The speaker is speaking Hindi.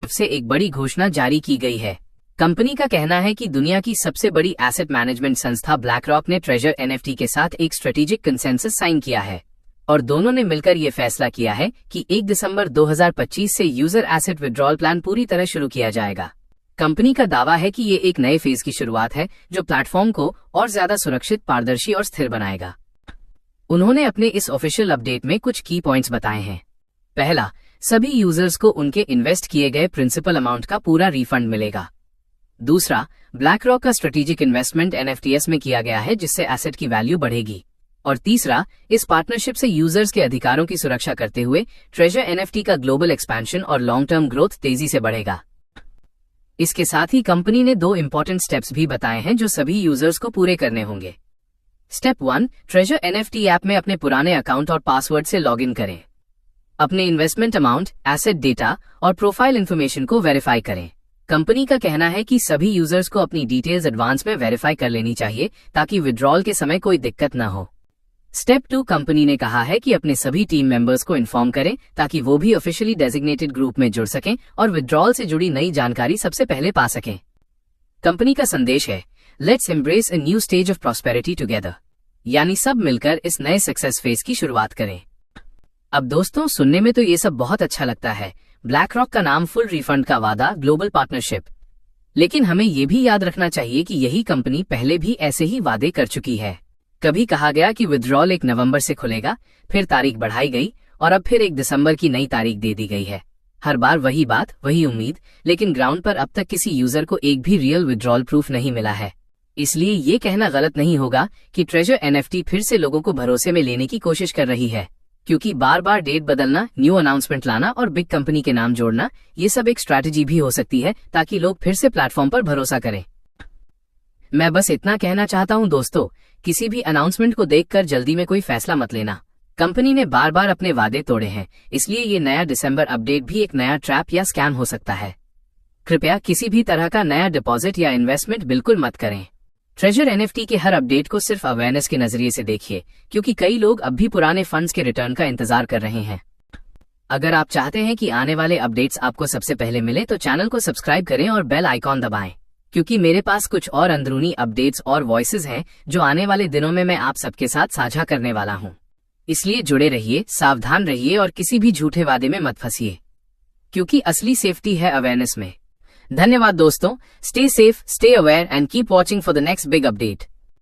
से एक बड़ी घोषणा जारी की गई है। कंपनी का कहना है कि दुनिया की सबसे बड़ी एसेट मैनेजमेंट संस्था ब्लैकरॉक ने ट्रेजर एनएफटी के साथ एक स्ट्रेटेजिक कंसेंसस साइन किया है और दोनों ने मिलकर ये फैसला किया है कि 1 दिसंबर 2025 से यूजर एसेट विड्रॉल प्लान पूरी तरह शुरू किया जाएगा। कंपनी का दावा है कि ये एक नए फेज की शुरुआत है जो प्लेटफॉर्म को और ज्यादा सुरक्षित, पारदर्शी और स्थिर बनाएगा। उन्होंने अपने इस ऑफिशियल अपडेट में कुछ की पॉइंट्स बताए हैं। पहला, सभी यूजर्स को उनके इन्वेस्ट किए गए प्रिंसिपल अमाउंट का पूरा रिफंड मिलेगा। दूसरा, ब्लैकरॉक का स्ट्रेटेजिक इन्वेस्टमेंट एनएफटीएस में किया गया है जिससे एसेट की वैल्यू बढ़ेगी। और तीसरा, इस पार्टनरशिप से यूजर्स के अधिकारों की सुरक्षा करते हुए ट्रेजर एनएफटी का ग्लोबल एक्सपेंशन और लॉन्ग टर्म ग्रोथ तेजी से बढ़ेगा। इसके साथ ही कंपनी ने 2 इंपॉर्टेंट स्टेप्स भी बताए हैं जो सभी यूजर्स को पूरे करने होंगे। स्टेप 1, ट्रेजर एनएफटी ऐप में अपने पुराने अकाउंट और पासवर्ड से लॉगिन करें। अपने इन्वेस्टमेंट अमाउंट, एसेट डेटा और प्रोफाइल इन्फॉर्मेशन को वेरीफाई करें। कंपनी का कहना है कि सभी यूजर्स को अपनी डिटेल्स एडवांस में वेरीफाई कर लेनी चाहिए ताकि विड्रॉल के समय कोई दिक्कत न हो। स्टेप 2, कंपनी ने कहा है कि अपने सभी टीम मेंबर्स को इन्फॉर्म करें ताकि वो भी ऑफिशियली डेजिग्नेटेड ग्रुप में जुड़ सकें और विड्रॉल से जुड़ी नई जानकारी सबसे पहले पा सकें। कंपनी का संदेश है, let's embrace a new stage of prosperity together, यानी सब मिलकर इस नए सक्सेस फेज की शुरुआत करें। अब दोस्तों, सुनने में तो ये सब बहुत अच्छा लगता है, ब्लैकरॉक का नाम, फुल रिफंड का वादा, ग्लोबल पार्टनरशिप। लेकिन हमें ये भी याद रखना चाहिए कि यही कंपनी पहले भी ऐसे ही वादे कर चुकी है। कभी कहा गया कि विड्रॉल 1 नवंबर से खुलेगा, फिर तारीख बढ़ाई गई और अब फिर 1 दिसंबर की नई तारीख दे दी गई है। हर बार वही बात, वही उम्मीद, लेकिन ग्राउंड पर अब तक किसी यूजर को एक भी रियल विड्रॉल प्रूफ नहीं मिला है। इसलिए ये कहना गलत नहीं होगा कि ट्रेजर एनएफटी फिर से लोगों को भरोसे में लेने की कोशिश कर रही है, क्योंकि बार बार डेट बदलना, न्यू अनाउंसमेंट लाना और बिग कंपनी के नाम जोड़ना, ये सब एक स्ट्रैटेजी भी हो सकती है ताकि लोग फिर से प्लेटफॉर्म पर भरोसा करें। मैं बस इतना कहना चाहता हूं दोस्तों, किसी भी अनाउंसमेंट को देखकर जल्दी में कोई फैसला मत लेना। कंपनी ने बार बार अपने वादे तोड़े हैं, इसलिए ये नया दिसंबर अपडेट भी एक नया ट्रैप या स्कैम हो सकता है। कृपया किसी भी तरह का नया डिपॉजिट या इन्वेस्टमेंट बिल्कुल मत करें। ट्रेजर एनएफटी के हर अपडेट को सिर्फ अवेयरनेस के नजरिए से देखिए, क्योंकि कई लोग अब भी पुराने फंड्स के रिटर्न का इंतजार कर रहे हैं। अगर आप चाहते हैं कि आने वाले अपडेट्स आपको सबसे पहले मिले तो चैनल को सब्सक्राइब करें और बेल आइकॉन दबाएं, क्योंकि मेरे पास कुछ और अंदरूनी अपडेट्स और वॉइसेस हैं जो आने वाले दिनों में मैं आप सबके साथ साझा करने वाला हूं। इसलिए जुड़े रहिए, सावधान रहिए और किसी भी झूठे वादे में मत फंसिए, क्योंकि असली सेफ्टी है अवेयरनेस में। धन्यवाद दोस्तों, stay safe, stay aware and keep watching for the next big update.